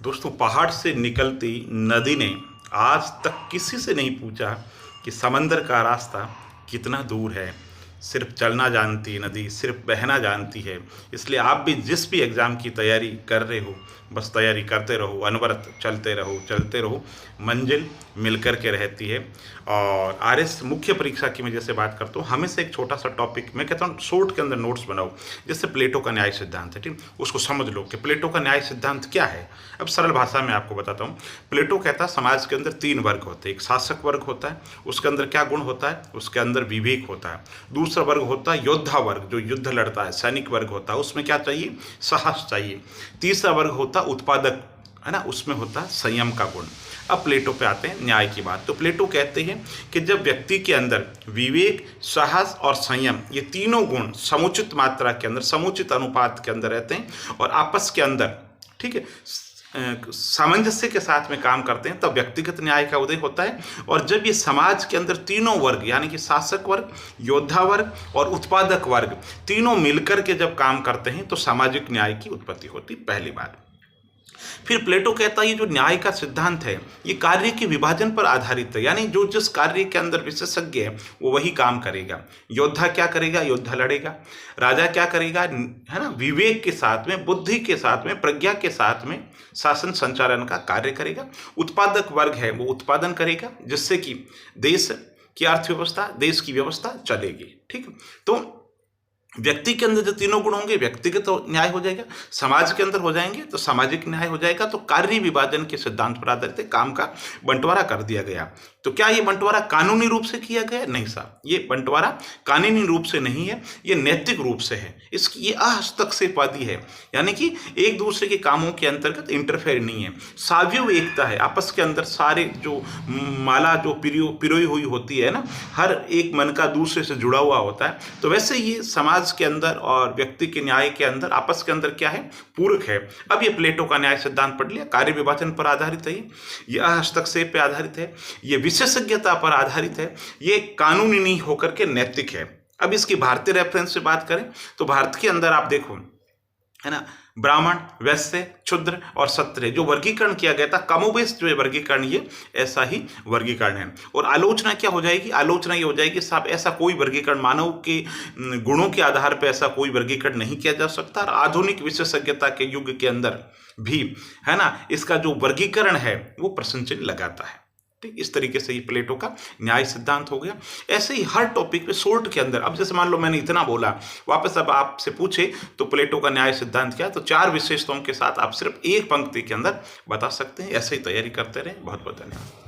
दोस्तों, पहाड़ से निकलती नदी ने आज तक किसी से नहीं पूछा कि समंदर का रास्ता कितना दूर है। सिर्फ चलना जानती है नदी, सिर्फ बहना जानती है। इसलिए आप भी जिस भी एग्ज़ाम की तैयारी कर रहे हो, बस तैयारी करते रहो, अनवरत चलते रहो, मंजिल मिलकर के रहती है। और आरएस मुख्य परीक्षा की मैं जैसे बात करता हूँ, हमेशा एक छोटा सा टॉपिक मैं कहता हूँ शॉर्ट के अंदर नोट्स बनाओ। जैसे प्लेटो का न्याय सिद्धांत है, ठीक, उसको समझ लो कि प्लेटो का न्याय सिद्धांत क्या है। अब सरल भाषा में आपको बताता हूँ। प्लेटो कहता है समाज के अंदर तीन वर्ग होते हैं। एक शासक वर्ग होता है, उसके अंदर क्या गुण होता है, उसके अंदर विवेक होता है। दूसरा वर्ग होता है योद्धा वर्ग, जो युद्ध लड़ता है, सैनिक वर्ग होता है, उसमें क्या चाहिए, साहस चाहिए। तीसरा वर्ग होता है उत्पादक, है ना, उसमें होता है संयम का गुण। अब प्लेटो पे आते हैं न्याय की बात। तो प्लेटो कहते हैं कि जब व्यक्ति के अंदर विवेक, साहस और संयम, ये तीनों गुण समुचित मात्रा के अंदर, समुचित अनुपात के अंदर रहते हैं और आपस के अंदर, ठीक है, सामंजस्य के साथ में काम करते हैं, तब व्यक्तिगत न्याय का उदय होता है। और जब ये समाज के अंदर तीनों वर्ग, यानी कि शासक वर्ग, योद्धा वर्ग और उत्पादक वर्ग, तीनों मिलकर के जब काम करते हैं तो सामाजिक न्याय की उत्पत्ति होती, पहली बात। फिर प्लेटो कहता है ये जो न्याय का सिद्धांत है ये कार्य के विभाजन पर आधारित है, यानी जो जिस कार्य के अंदर विशेषज्ञ है वो वही काम करेगा। योद्धा क्या करेगा, योद्धा लड़ेगा। राजा क्या करेगा, है ना, विवेक के साथ में, बुद्धि के साथ में, प्रज्ञा के साथ में शासन संचालन का कार्य करेगा। उत्पादक वर्ग है वो उत्पादन करेगा, जिससे कि देश की अर्थव्यवस्था, देश की व्यवस्था चलेगी। ठीक, तो व्यक्ति के अंदर जो तीनों गुण होंगे व्यक्तिगत तो न्याय हो जाएगा, समाज के अंदर हो जाएंगे तो सामाजिक न्याय हो जाएगा। तो कार्य विभाजन के सिद्धांत पर आधारित काम का बंटवारा कर दिया गया। तो क्या ये बंटवारा कानूनी रूप से किया गया? नहीं साहब, ये बंटवारा कानूनी रूप से नहीं है, ये नैतिक रूप से है। इसकी ये अहस्तक्षेपवादी है, यानी कि एक दूसरे के कामों के अंतर्गत इंटरफेयर नहीं है। सावयव एकता है, आपस के अंदर सारे जो माला जो पिरोई हुई होती है ना, हर एक मन का दूसरे से जुड़ा हुआ होता है। तो वैसे ये समाज के अंदर और व्यक्ति के न्याय के अंदर आपस के अंदर क्या है, पूरक है। अब ये प्लेटो का न्याय सिद्धांत पढ़ लिया, कार्य विभाजन पर आधारित है, ये हस्तक्षेप पर आधारित है, ये विशेषज्ञता पर आधारित है, ये कानूनी नहीं होकर के नैतिक है। अब इसकी भारतीय रेफरेंस से बात करें तो भारत के अंदर आप देखो, है ना, ब्राह्मण, वैश्य, क्षुद्र और क्षत्रिय जो वर्गीकरण किया गया था, कमोबेश जो है वर्गीकरण ये ऐसा ही वर्गीकरण है। और आलोचना क्या हो जाएगी, आलोचना ये हो जाएगी साहब ऐसा कोई वर्गीकरण, मानव के गुणों के आधार पर ऐसा कोई वर्गीकरण नहीं किया जा सकता। और आधुनिक विशेषज्ञता के युग के अंदर भी, है ना, इसका जो वर्गीकरण है वो प्रश्न चिन्ह लगाता है। ठीक, इस तरीके से ये प्लेटो का न्याय सिद्धांत हो गया। ऐसे ही हर टॉपिक पे शॉर्ट के अंदर, अब जैसे मान लो मैंने इतना बोला, वापस अब आपसे पूछे तो प्लेटो का न्याय सिद्धांत क्या है, तो 4 विशेषताओं के साथ आप सिर्फ एक पंक्ति के अंदर बता सकते हैं। ऐसे ही तैयारी करते रहें। बहुत बहुत धन्यवाद।